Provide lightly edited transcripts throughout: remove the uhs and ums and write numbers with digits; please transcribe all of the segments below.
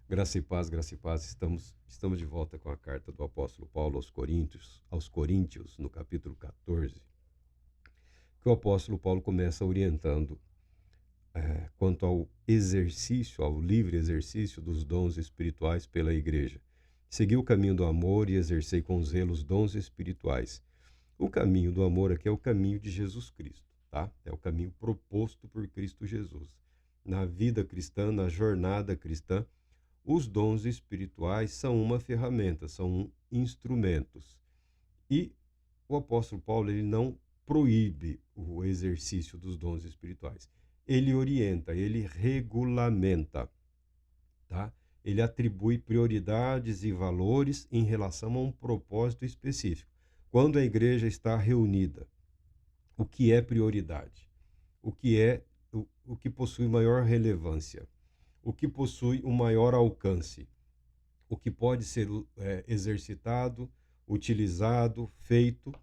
Graça e paz. Estamos de volta com a carta do apóstolo Paulo aos Coríntios, no capítulo 14, que o apóstolo Paulo começa orientando quanto ao exercício, ao livre exercício dos dons espirituais pela igreja. Segui o caminho do amor e exercei com zelo os dons espirituais. O caminho do amor aqui é o caminho de Jesus Cristo, tá? É o caminho proposto por Cristo Jesus. Na vida cristã, na jornada cristã, os dons espirituais são uma ferramenta, são instrumentos. E o apóstolo Paulo ele não proíbe o exercício dos dons espirituais. Ele orienta, ele regulamenta, tá? Ele atribui prioridades e valores em relação a um propósito específico. Quando a igreja está reunida, o que é prioridade? O que é o que possui maior relevância? O que possui um maior alcance? O que pode ser exercitado, utilizado, feito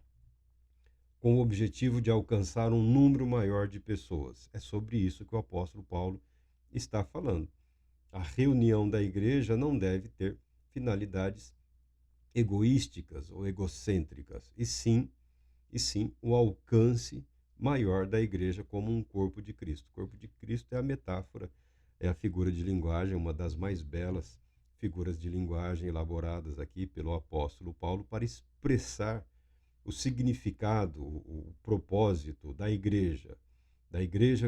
com o objetivo de alcançar um número maior de pessoas. É sobre isso que o apóstolo Paulo está falando. A reunião da igreja não deve ter finalidades egoísticas ou egocêntricas, e sim o alcance maior da igreja como um corpo de Cristo. O corpo de Cristo é a metáfora, é a figura de linguagem, uma das mais belas figuras de linguagem elaboradas aqui pelo apóstolo Paulo para expressar o significado, o propósito da igreja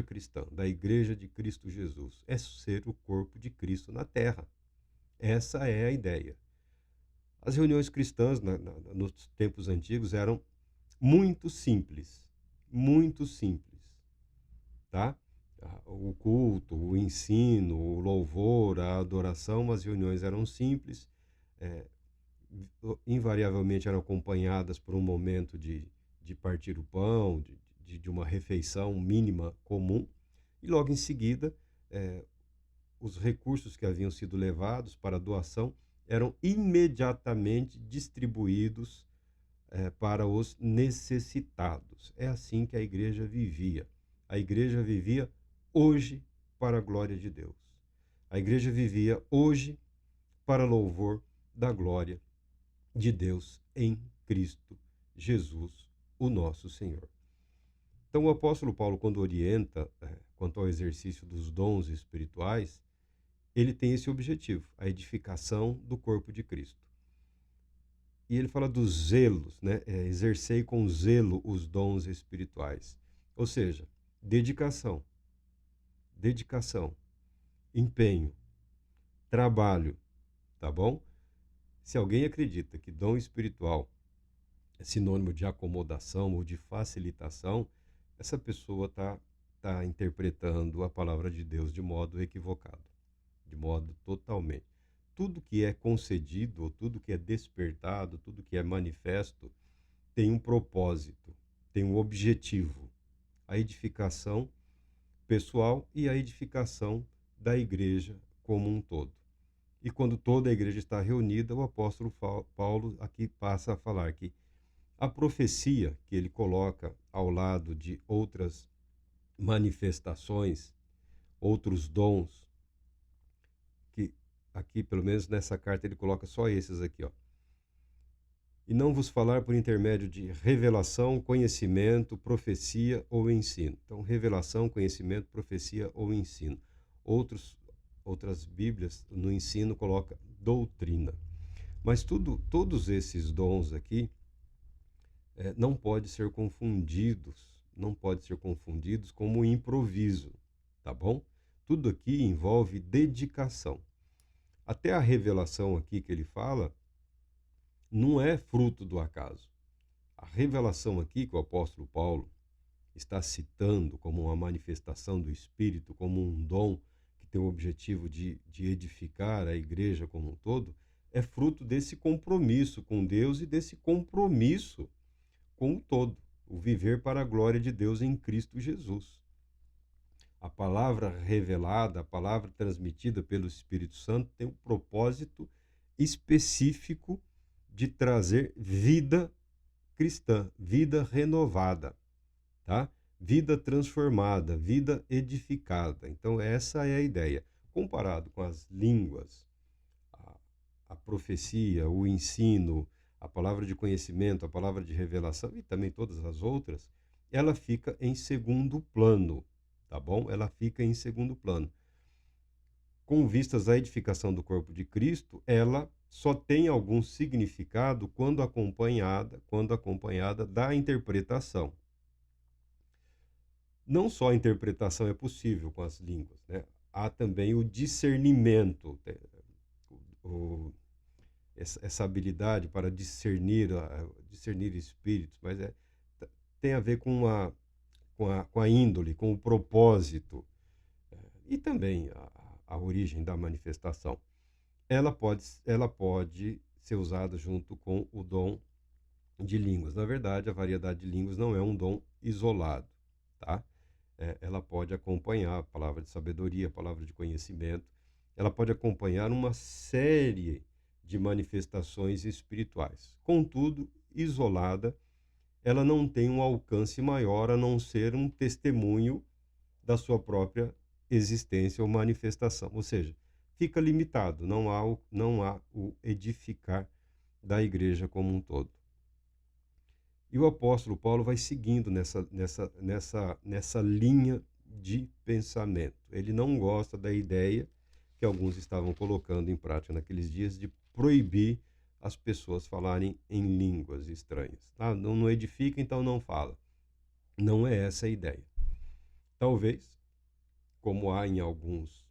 cristã, da igreja de Cristo Jesus, é ser o corpo de Cristo na terra. Essa é a ideia. As reuniões cristãs nos tempos antigos eram muito simples, tá? O culto, o ensino, o louvor, a adoração, as reuniões eram simples, é, invariavelmente eram acompanhadas por um momento de partir o pão, de uma refeição mínima comum, e logo em seguida, os recursos que haviam sido levados para a doação eram imediatamente distribuídos para os necessitados. É assim que a igreja vivia. A igreja vivia hoje para a glória de Deus. A igreja vivia hoje para louvor da glória de Deus em Cristo Jesus, o nosso Senhor. Então, o apóstolo Paulo, quando orienta quanto ao exercício dos dons espirituais, ele tem esse objetivo, a edificação do corpo de Cristo. E ele fala dos zelos, né? Exercei com zelo os dons espirituais. Ou seja, dedicação, empenho, trabalho, tá bom? Se alguém acredita que dom espiritual é sinônimo de acomodação ou de facilitação, essa pessoa tá interpretando a palavra de Deus de modo equivocado, de modo totalmente. Tudo que é concedido, ou tudo que é despertado, tudo que é manifesto, tem um propósito, tem um objetivo, a edificação pessoal e a edificação da igreja como um todo. E quando toda a igreja está reunida, o apóstolo Paulo aqui passa a falar que a profecia que ele coloca ao lado de outras manifestações, outros dons, que aqui, pelo menos nessa carta, ele coloca só esses aqui, ó. E não vos falar por intermédio de revelação, conhecimento, profecia ou ensino. Então, revelação, conhecimento, profecia ou ensino. Outras Bíblias no ensino coloca doutrina. Mas todos esses dons aqui não pode ser confundidos como improviso, tá bom? Tudo aqui envolve dedicação. Até a revelação aqui que ele fala não é fruto do acaso. A revelação aqui que o apóstolo Paulo está citando como uma manifestação do Espírito, como um dom que tem o objetivo de edificar a igreja como um todo, é fruto desse compromisso com Deus e desse compromisso com o todo, o viver para a glória de Deus em Cristo Jesus. A palavra revelada, a palavra transmitida pelo Espírito Santo tem um propósito específico de trazer vida cristã, vida renovada, tá? Vida transformada, vida edificada. Então essa é a ideia. Comparado com as línguas a profecia, o ensino, a palavra de conhecimento, a palavra de revelação e também todas as outras, ela fica em segundo plano, tá bom? Ela fica em segundo plano. Com vistas à edificação do corpo de Cristo, ela só tem algum significado quando acompanhada da interpretação. Não só a interpretação é possível com as línguas, né? Há também o discernimento, o, essa habilidade para discernir, discernir espíritos, mas tem a ver com a índole, com o propósito e também a origem da manifestação. Ela pode ser usada junto com o dom de línguas. Na verdade, a variedade de línguas não é um dom isolado, tá? Ela pode acompanhar a palavra de sabedoria, a palavra de conhecimento, ela pode acompanhar uma série de manifestações espirituais. Contudo, isolada, ela não tem um alcance maior a não ser um testemunho da sua própria existência ou manifestação. Ou seja, fica limitado, não há o edificar da igreja como um todo. E o apóstolo Paulo vai seguindo nessa linha de pensamento. Ele não gosta da ideia que alguns estavam colocando em prática naqueles dias de proibir as pessoas falarem em línguas estranhas. Ah, não edifica, então não fala. Não é essa a ideia. Talvez, como há em alguns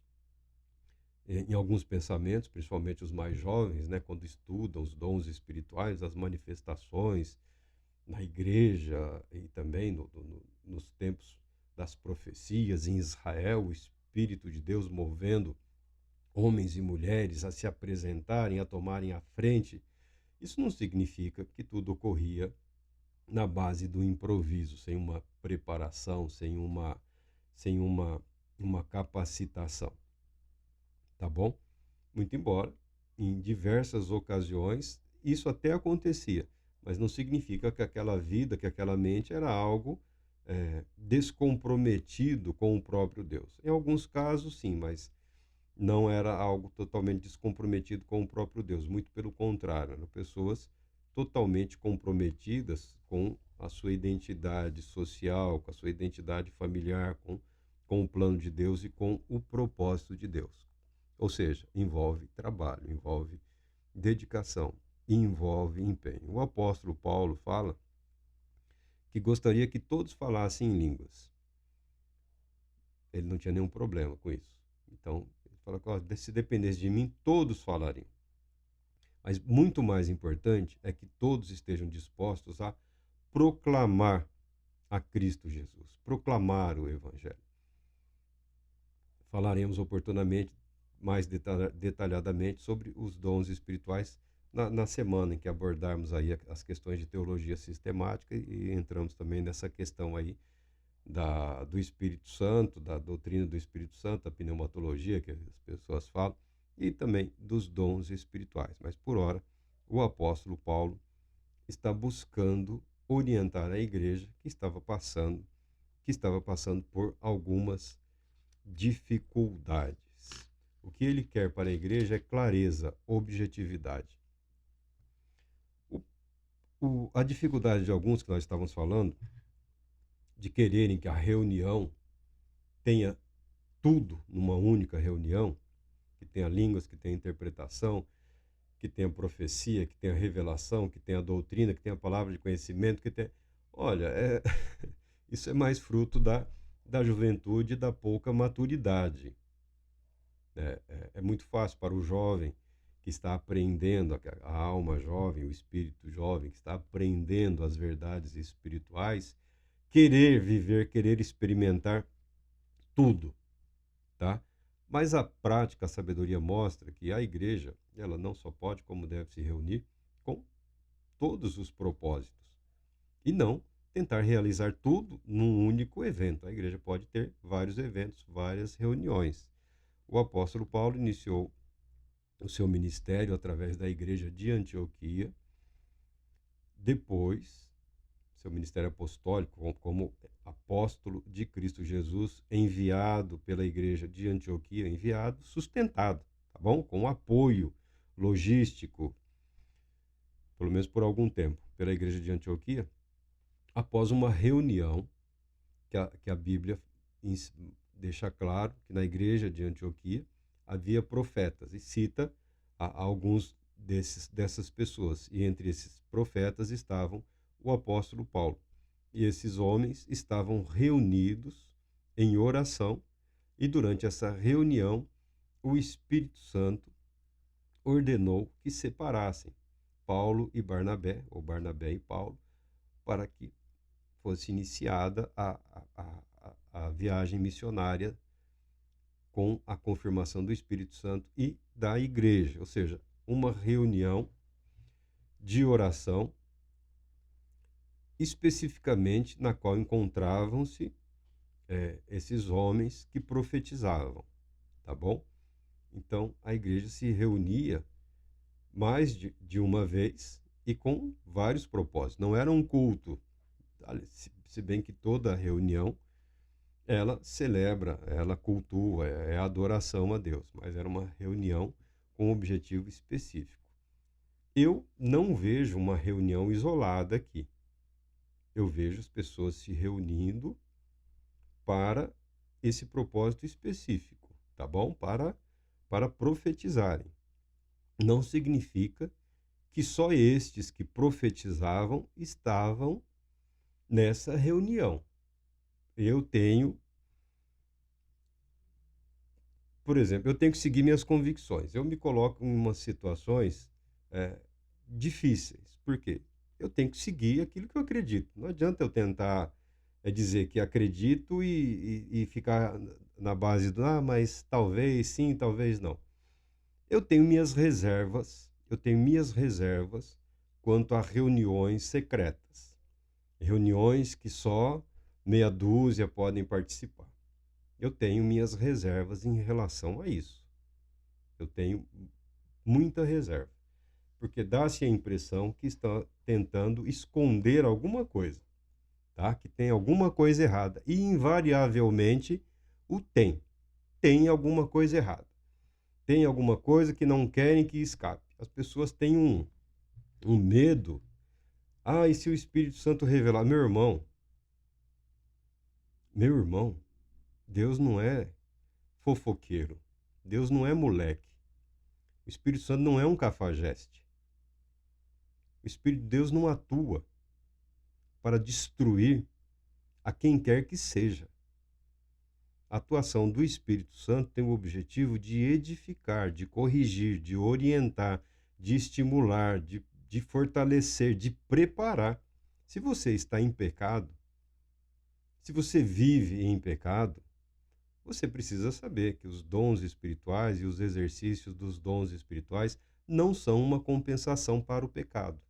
pensamentos, principalmente os mais jovens, né, quando estudam os dons espirituais, as manifestações na igreja e também nos tempos das profecias em Israel, o Espírito de Deus movendo homens e mulheres a se apresentarem, a tomarem a frente. Isso não significa que tudo ocorria na base do improviso, sem uma preparação, sem uma capacitação. Tá bom? Muito embora, em diversas ocasiões, isso até acontecia, mas não significa que aquela vida, que aquela mente era algo descomprometido com o próprio Deus. Em alguns casos, sim, mas não era algo totalmente descomprometido com o próprio Deus. Muito pelo contrário, eram pessoas totalmente comprometidas com a sua identidade social, com a sua identidade familiar, com o plano de Deus e com o propósito de Deus. Ou seja, envolve trabalho, envolve dedicação, envolve empenho. O apóstolo Paulo fala que gostaria que todos falassem em línguas. Ele não tinha nenhum problema com isso. Então, ele fala que se dependesse de mim, todos falariam. Mas muito mais importante é que todos estejam dispostos a proclamar a Cristo Jesus, proclamar o Evangelho. Falaremos oportunamente, mais detalhadamente, sobre os dons espirituais na semana em que abordarmos aí as questões de teologia sistemática e entramos também nessa questão aí do Espírito Santo, da doutrina do Espírito Santo, da pneumatologia que as pessoas falam, e também dos dons espirituais. Mas, por ora, o apóstolo Paulo está buscando orientar a igreja que estava passando por algumas dificuldades. O que ele quer para a igreja é clareza, objetividade. A dificuldade de alguns que nós estávamos falando, de quererem que a reunião tenha tudo numa única reunião, que tenha línguas, que tenha interpretação, que tenha profecia, que tenha revelação, que tenha doutrina, que tenha palavra de conhecimento, que tenha... Olha, isso é mais fruto da juventude e da pouca maturidade. É muito fácil para o jovem que está aprendendo, a alma jovem, o espírito jovem, que está aprendendo as verdades espirituais, querer viver, querer experimentar tudo, tá? Mas a prática, a sabedoria mostra que a igreja, ela não só pode, como deve se reunir com todos os propósitos e não tentar realizar tudo num único evento. A igreja pode ter vários eventos, várias reuniões. O apóstolo Paulo iniciou o seu ministério através da igreja de Antioquia. Depois, seu ministério apostólico como apóstolo de Cristo Jesus, enviado pela igreja de Antioquia, sustentado, tá bom? Com o apoio logístico, pelo menos por algum tempo, pela igreja de Antioquia, após uma reunião que a Bíblia deixa claro que na igreja de Antioquia havia profetas e cita alguns dessas pessoas. E entre esses profetas estavam o apóstolo Paulo. E esses homens estavam reunidos em oração e durante essa reunião o Espírito Santo ordenou que separassem Paulo e Barnabé, ou Barnabé e Paulo, para que fosse iniciada a viagem missionária com a confirmação do Espírito Santo e da igreja, ou seja, uma reunião de oração especificamente na qual encontravam-se esses homens que profetizavam, tá bom? Então, a igreja se reunia mais de uma vez e com vários propósitos. Não era um culto, se bem que toda reunião ela celebra, ela cultua, é adoração a Deus, mas era uma reunião com um objetivo específico. Eu não vejo uma reunião isolada aqui. Eu vejo as pessoas se reunindo para esse propósito específico, tá bom? Para profetizarem. Não significa que só estes que profetizavam estavam nessa reunião. Eu tenho, por exemplo, eu tenho que seguir minhas convicções. Eu me coloco em umas situações difíceis. Por quê? Eu tenho que seguir aquilo que eu acredito. Não adianta eu tentar dizer que acredito e ficar na base do, mas talvez sim, talvez não. Eu tenho minhas reservas quanto a reuniões secretas. Reuniões que só meia dúzia podem participar. Eu tenho minhas reservas em relação a isso. Eu tenho muita reserva. Porque dá-se a impressão que está tentando esconder alguma coisa, tá? Que tem alguma coisa errada. E, invariavelmente, tem. Tem alguma coisa errada. Tem alguma coisa que não querem que escape. As pessoas têm um medo. E se o Espírito Santo revelar? Meu irmão, Deus não é fofoqueiro. Deus não é moleque. O Espírito Santo não é um cafajeste. O Espírito de Deus não atua para destruir a quem quer que seja. A atuação do Espírito Santo tem o objetivo de edificar, de corrigir, de orientar, de estimular, de fortalecer, de preparar. Se você está em pecado, se você vive em pecado, você precisa saber que os dons espirituais e os exercícios dos dons espirituais não são uma compensação para o pecado.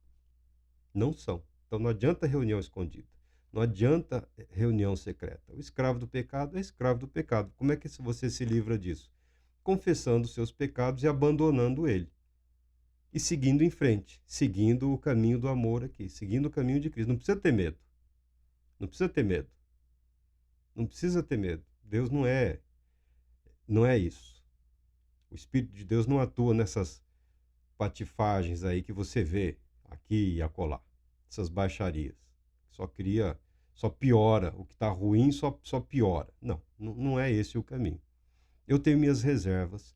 Não são. Então não adianta reunião escondida. Não adianta reunião secreta. O escravo do pecado é escravo do pecado. Como é que você se livra disso? Confessando seus pecados e abandonando ele. E seguindo em frente, seguindo o caminho do amor aqui, seguindo o caminho de Cristo. Não precisa ter medo. Não precisa ter medo. Não precisa ter medo. Deus não é isso. O Espírito de Deus não atua nessas patifagens aí que você vê aqui e acolá. Essas baixarias. Só piora. O que está ruim só piora. Não é esse o caminho. Eu tenho minhas reservas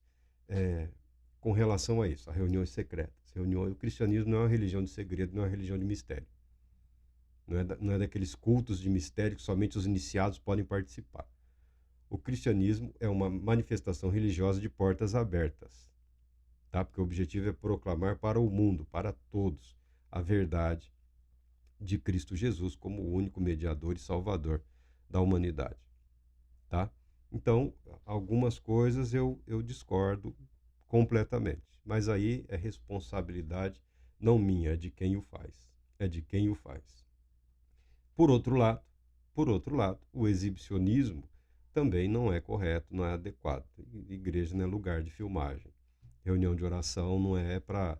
com relação a isso, a reuniões secretas. O cristianismo não é uma religião de segredo, não é uma religião de mistério. Não é daqueles cultos de mistério que somente os iniciados podem participar. O cristianismo é uma manifestação religiosa de portas abertas, tá? Porque o objetivo é proclamar para o mundo, para todos, a verdade de Cristo Jesus como o único mediador e salvador da humanidade, tá? Então, algumas coisas eu discordo completamente, mas aí é responsabilidade não minha, é de quem o faz. É de quem o faz. Por outro lado, o exibicionismo também não é correto, não é adequado. Igreja não é lugar de filmagem. Reunião de oração não é para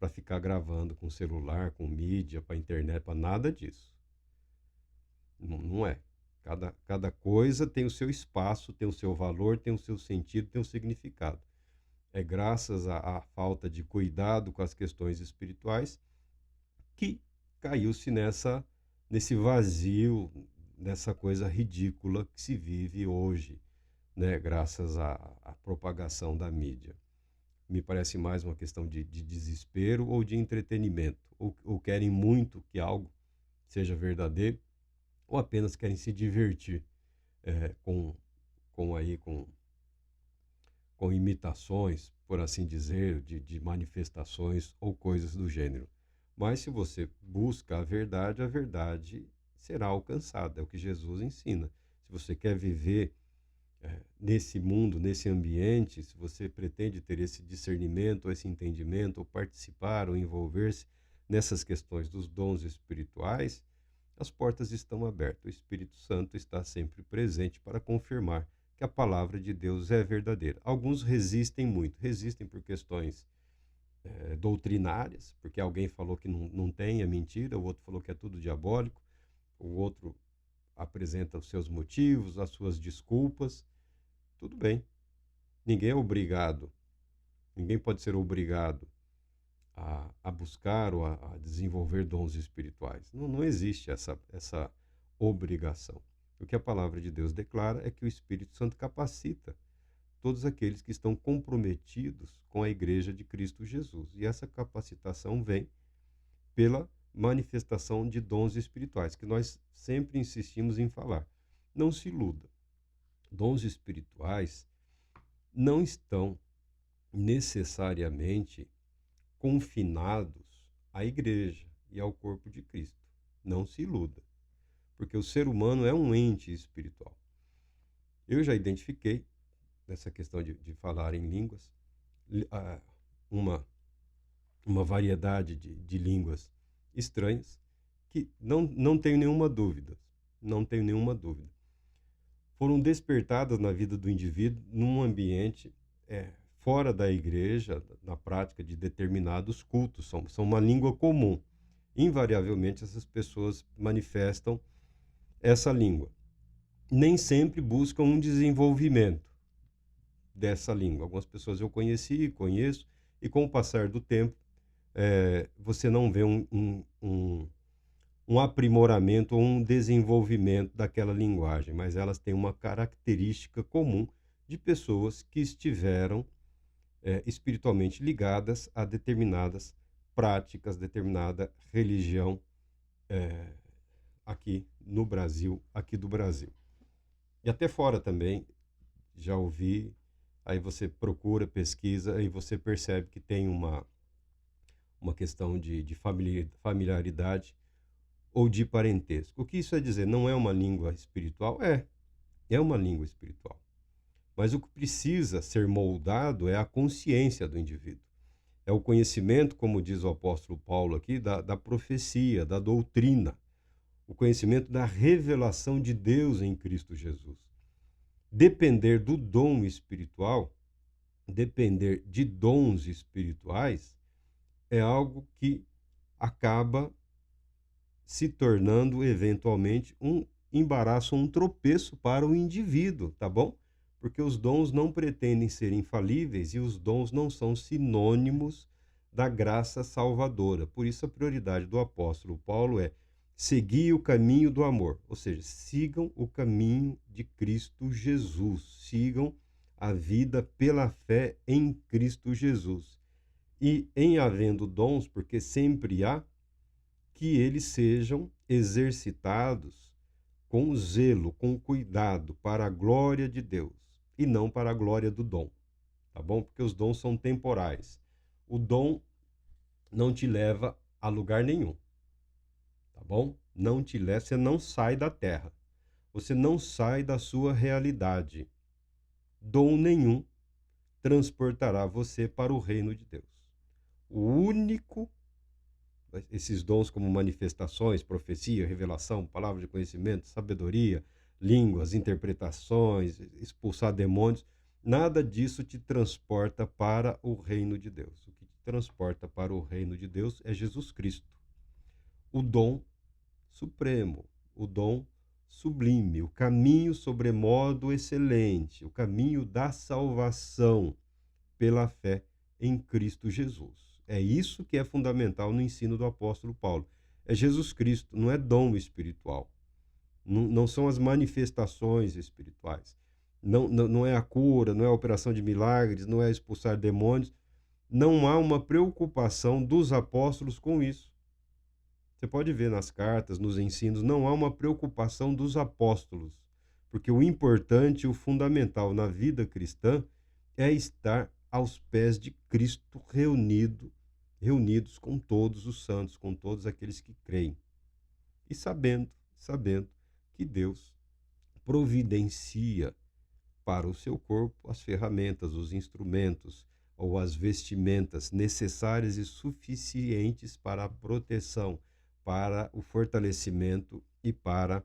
ficar gravando com celular, com mídia, para internet, para nada disso. Não é. Cada coisa tem o seu espaço, tem o seu valor, tem o seu sentido, tem o significado. graças à falta de cuidado com as questões espirituais, que caiu-se nesse vazio, nessa coisa ridícula que se vive hoje, né, graças à propagação da mídia. Me parece mais uma questão de desespero ou de entretenimento. Ou querem muito que algo seja verdadeiro, ou apenas querem se divertir é, com, com, aí, com imitações, por assim dizer, de manifestações ou coisas do gênero. Mas se você busca a verdade será alcançada. É o que Jesus ensina. Se você quer viver nesse mundo, nesse ambiente, se você pretende ter esse discernimento, esse entendimento, ou participar, ou envolver-se nessas questões dos dons espirituais, as portas estão abertas. O Espírito Santo está sempre presente para confirmar que a palavra de Deus é verdadeira. Alguns resistem muito, resistem por questões doutrinárias, porque alguém falou que não tem, é mentira, o outro falou que é tudo diabólico, o outro apresenta os seus motivos, as suas desculpas. Tudo bem, ninguém é obrigado, ninguém pode ser obrigado a buscar ou a desenvolver dons espirituais. Não existe essa obrigação. O que a palavra de Deus declara é que o Espírito Santo capacita todos aqueles que estão comprometidos com a Igreja de Cristo Jesus. E essa capacitação vem pela manifestação de dons espirituais, que nós sempre insistimos em falar. Não se iluda. Dons espirituais não estão necessariamente confinados à igreja e ao corpo de Cristo. Não se iluda, porque o ser humano é um ente espiritual. Eu já identifiquei, nessa questão de falar em línguas, uma, uma variedade de línguas estranhas que não tenho nenhuma dúvida, não tenho nenhuma dúvida, foram despertadas na vida do indivíduo num ambiente fora da igreja, na prática de determinados cultos. São uma língua comum. Invariavelmente, essas pessoas manifestam essa língua. Nem sempre buscam um desenvolvimento dessa língua. Algumas pessoas eu conheço, e com o passar do tempo, você não vê um aprimoramento ou um desenvolvimento daquela linguagem, mas elas têm uma característica comum de pessoas que estiveram espiritualmente ligadas a determinadas práticas, determinada religião aqui no Brasil, aqui do Brasil. E até fora também, já ouvi, aí você procura, pesquisa, e você percebe que tem uma questão de familiaridade ou de parentesco. O que isso é dizer? Não é uma língua espiritual? É uma língua espiritual. Mas o que precisa ser moldado é a consciência do indivíduo. É o conhecimento, como diz o apóstolo Paulo aqui, da profecia, da doutrina. O conhecimento da revelação de Deus em Cristo Jesus. Depender do dom espiritual, depender de dons espirituais, é algo que acaba se tornando eventualmente um embaraço, um tropeço para o indivíduo, tá bom? Porque os dons não pretendem ser infalíveis e os dons não são sinônimos da graça salvadora. Por isso a prioridade do apóstolo Paulo é seguir o caminho do amor, ou seja, sigam o caminho de Cristo Jesus, sigam a vida pela fé em Cristo Jesus. E em havendo dons, porque sempre há, que eles sejam exercitados com zelo, com cuidado, para a glória de Deus e não para a glória do dom, tá bom? Porque os dons são temporais. O dom não te leva a lugar nenhum, tá bom? Não te leva, você não sai da terra, você não sai da sua realidade. Dom nenhum transportará você para o reino de Deus. O único esses dons como manifestações, profecia, revelação, palavra de conhecimento, sabedoria, línguas, interpretações, expulsar demônios, nada disso te transporta para o reino de Deus. O que te transporta para o reino de Deus é Jesus Cristo, o dom supremo, o dom sublime, o caminho sobremodo excelente, o caminho da salvação. pela fé em Cristo Jesus. É isso que é fundamental no ensino do apóstolo Paulo. É Jesus Cristo, não é dom espiritual. Não são as manifestações espirituais. Não é a cura, não é a operação de milagres, não é expulsar demônios. Não há uma preocupação dos apóstolos com isso. Você pode ver nas cartas, nos ensinos, não há uma preocupação dos apóstolos, porque o importante, o fundamental na vida cristã é estar aos pés de Cristo reunidos com todos os santos, com todos aqueles que creem. E sabendo que Deus providencia para o seu corpo as ferramentas, os instrumentos ou as vestimentas necessárias e suficientes para a proteção, para o fortalecimento e para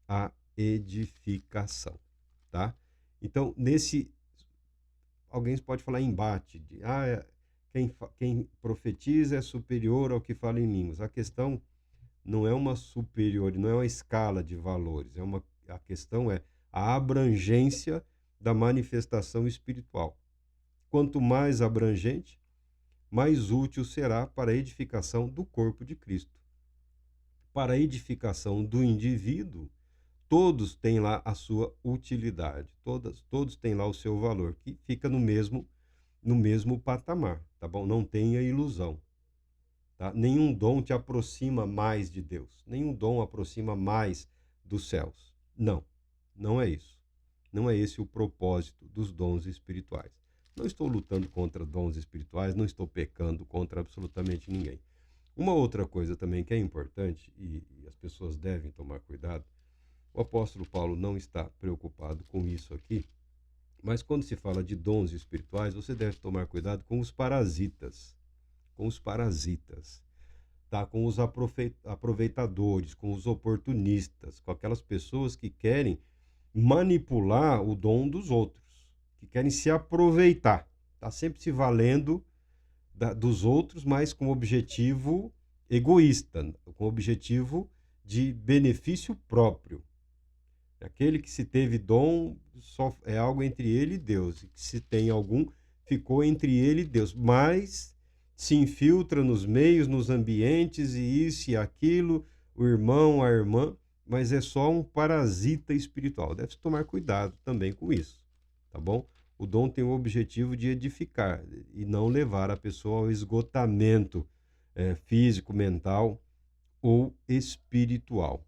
a edificação, tá? Então, alguém pode falar embate, quem profetiza é superior ao que fala em línguas. A questão não é uma superior, não é uma escala de valores, a questão é a abrangência da manifestação espiritual. Quanto mais abrangente, mais útil será para a edificação do corpo de Cristo. Para a edificação do indivíduo, todos têm lá a sua utilidade, todos têm lá o seu valor, que fica no mesmo patamar, tá bom? Não tenha ilusão. Tá? Nenhum dom te aproxima mais de Deus. Nenhum dom aproxima mais dos céus. Não é isso. Não é esse o propósito dos dons espirituais. Não estou lutando contra dons espirituais, não estou pecando contra absolutamente ninguém. Uma outra coisa também que é importante e as pessoas devem tomar cuidado, o apóstolo Paulo não está preocupado com isso aqui, mas quando se fala de dons espirituais, você deve tomar cuidado com os parasitas. Tá? Com os aproveitadores, com os oportunistas, com aquelas pessoas que querem manipular o dom dos outros, que querem se aproveitar, tá sempre se valendo dos outros, mas com objetivo egoísta, com objetivo de benefício próprio. Aquele que se teve dom só é algo entre ele e Deus, e que se tem algum, ficou entre ele e Deus, mas se infiltra nos meios, nos ambientes, e isso e aquilo, o irmão, a irmã, mas é só um parasita espiritual. Deve-se tomar cuidado também com isso, tá bom? O dom tem o objetivo de edificar e não levar a pessoa ao esgotamento físico, mental ou espiritual.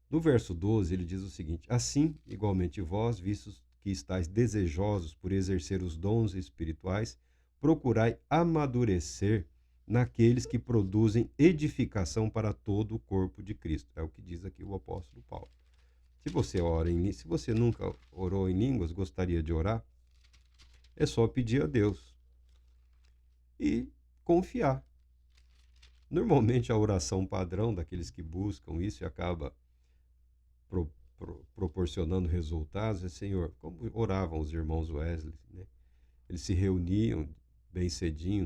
No verso 12, ele diz o seguinte: assim, igualmente vós, vistos que estáis desejosos por exercer os dons espirituais, procurai amadurecer naqueles que produzem edificação para todo o corpo de Cristo. É o que diz aqui o apóstolo Paulo. Se você nunca orou em línguas, gostaria de orar, é só pedir a Deus e confiar. Normalmente a oração padrão daqueles que buscam isso e acaba proporcionando resultados é: Senhor, como oravam os irmãos Wesley, né? Eles se reuniam bem cedinho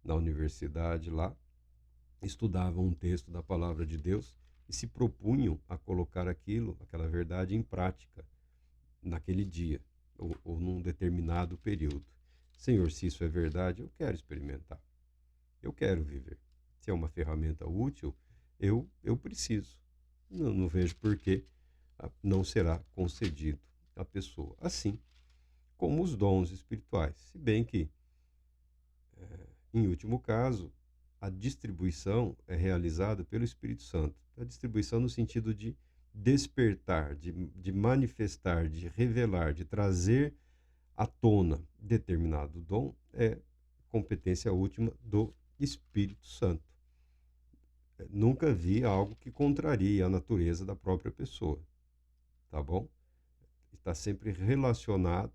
na universidade lá, estudavam um texto da palavra de Deus e se propunham a colocar aquela verdade em prática naquele dia ou num determinado período. Senhor, se isso é verdade, eu quero experimentar, eu quero viver. Se é uma ferramenta útil, eu preciso. Não vejo por que não será concedido à pessoa. Assim como os dons espirituais. Se bem que, em último caso, a distribuição é realizada pelo Espírito Santo. A distribuição no sentido de despertar, de manifestar, de revelar, de trazer à tona determinado dom é competência última do Espírito Santo. Nunca vi algo que contraria a natureza da própria pessoa, tá bom? Está sempre relacionado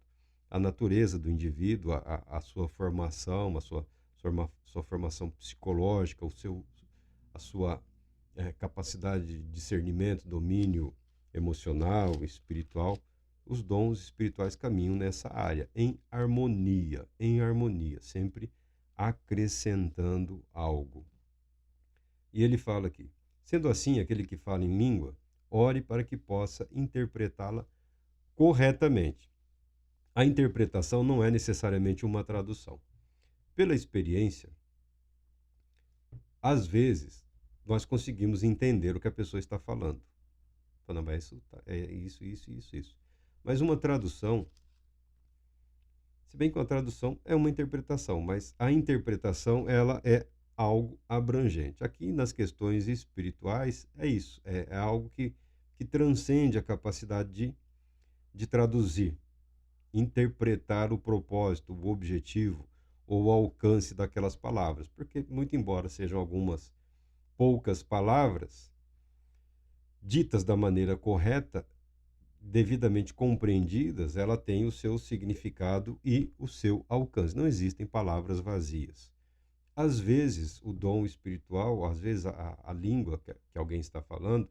à natureza do indivíduo, à sua formação, sua formação psicológica, a sua capacidade de discernimento, domínio emocional, espiritual. Os dons espirituais caminham nessa área, em harmonia, sempre acrescentando algo. E ele fala aqui: sendo assim, aquele que fala em língua, ore para que possa interpretá-la corretamente. A interpretação não é necessariamente uma tradução. Pela experiência, às vezes, nós conseguimos entender o que a pessoa está falando. Falando, mas é isso. Mas uma tradução, se bem que uma tradução é uma interpretação, mas a interpretação, ela é algo abrangente. Aqui, nas questões espirituais, é isso. É algo que transcende a capacidade de traduzir, interpretar o propósito, o objetivo ou o alcance daquelas palavras. Porque, muito embora sejam algumas poucas palavras, ditas da maneira correta, devidamente compreendidas, ela tem o seu significado e o seu alcance. Não existem palavras vazias. Às vezes, o dom espiritual, às vezes a língua que alguém está falando,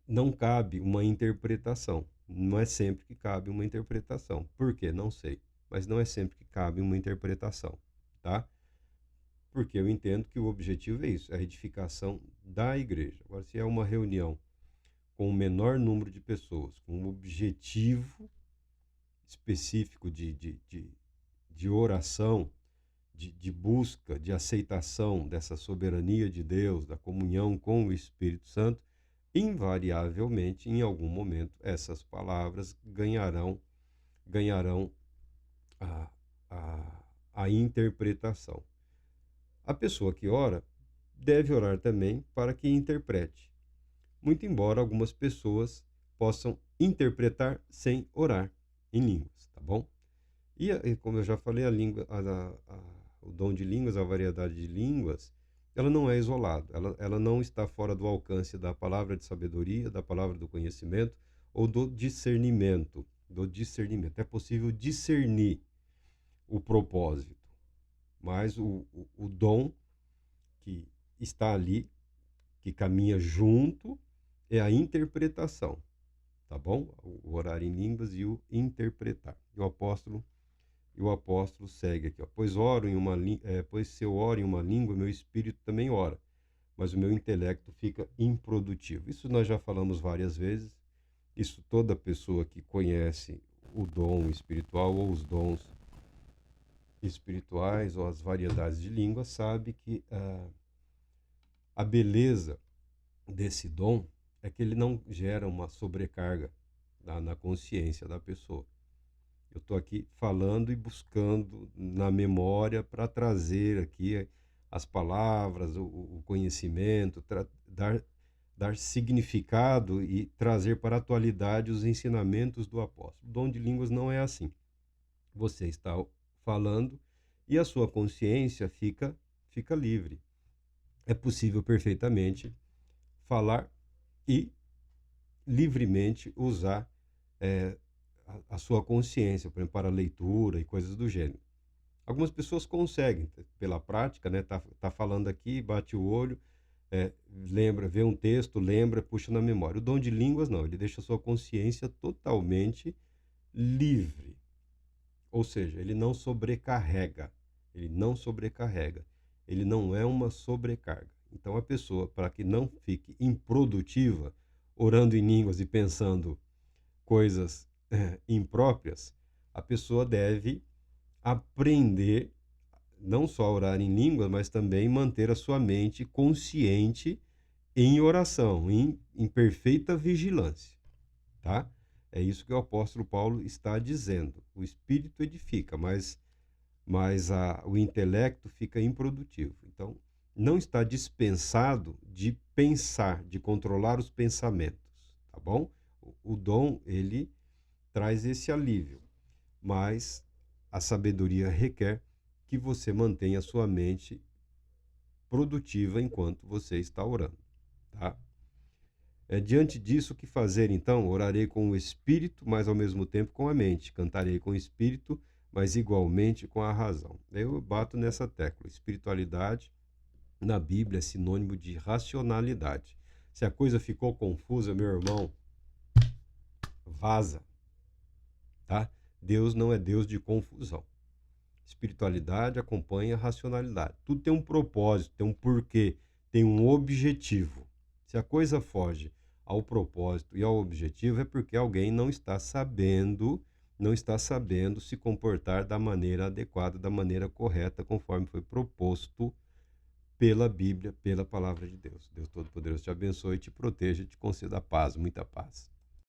não cabe uma interpretação. Não é sempre que cabe uma interpretação. Por quê? Não sei. Mas não é sempre que cabe uma interpretação, tá? Porque eu entendo que o objetivo é isso, é a edificação da igreja. Agora, se é uma reunião com o menor número de pessoas, com um objetivo específico de oração, de busca, de aceitação dessa soberania de Deus, da comunhão com o Espírito Santo, invariavelmente, em algum momento, essas palavras ganharão a, a interpretação. A pessoa que ora deve orar também para que interprete, muito embora algumas pessoas possam interpretar sem orar em línguas, tá bom? E como eu já falei, a língua, o dom de línguas, a variedade de línguas, ela não é isolada, ela não está fora do alcance da palavra de sabedoria, da palavra do conhecimento ou do discernimento. É possível discernir o propósito, mas o dom que está ali, que caminha junto, é a interpretação, tá bom? O orar em línguas e o interpretar. E o apóstolo segue aqui, ó. Pois se eu oro em uma língua, meu espírito também ora, mas o meu intelecto fica improdutivo. Isso nós já falamos várias vezes. Isso toda pessoa que conhece o dom espiritual ou os dons espirituais ou as variedades de línguas sabe que a beleza desse dom é que ele não gera uma sobrecarga na consciência da pessoa. Eu estou aqui falando e buscando na memória para trazer aqui as palavras, o conhecimento, dar significado e trazer para a atualidade os ensinamentos do apóstolo. O dom de línguas não é assim. Você está falando e a sua consciência fica livre. É possível perfeitamente falar e livremente usar a sua consciência, por exemplo, para leitura e coisas do gênero. Algumas pessoas conseguem, pela prática, né? Tá falando aqui, bate o olho, lembra, vê um texto, lembra, puxa na memória. O dom de línguas, não, ele deixa a sua consciência totalmente livre. Ou seja, ele não sobrecarrega. Ele não é uma sobrecarga. Então, a pessoa, para que não fique improdutiva, orando em línguas e pensando coisas impróprias, a pessoa deve aprender não só a orar em línguas, mas também manter a sua mente consciente em oração, em perfeita vigilância, tá? É isso que o apóstolo Paulo está dizendo. O espírito edifica, mas o intelecto fica improdutivo. Então, não está dispensado de pensar, de controlar os pensamentos, tá bom? O dom, ele traz esse alívio, mas a sabedoria requer que você mantenha a sua mente produtiva enquanto você está orando, tá? Diante disso, o que fazer então? Orarei com o espírito, mas ao mesmo tempo com a mente. Cantarei com o espírito, mas igualmente com a razão. Eu bato nessa tecla. Espiritualidade na Bíblia é sinônimo de racionalidade. Se a coisa ficou confusa, meu irmão, vaza, tá? Deus não é Deus de confusão. Espiritualidade acompanha a racionalidade. Tudo tem um propósito, tem um porquê, tem um objetivo. Se a coisa foge ao propósito e ao objetivo, é porque alguém não está sabendo se comportar da maneira adequada, da maneira correta, conforme foi proposto pela Bíblia, pela palavra de Deus. Deus Todo-Poderoso te abençoe, te proteja e te conceda paz, muita paz.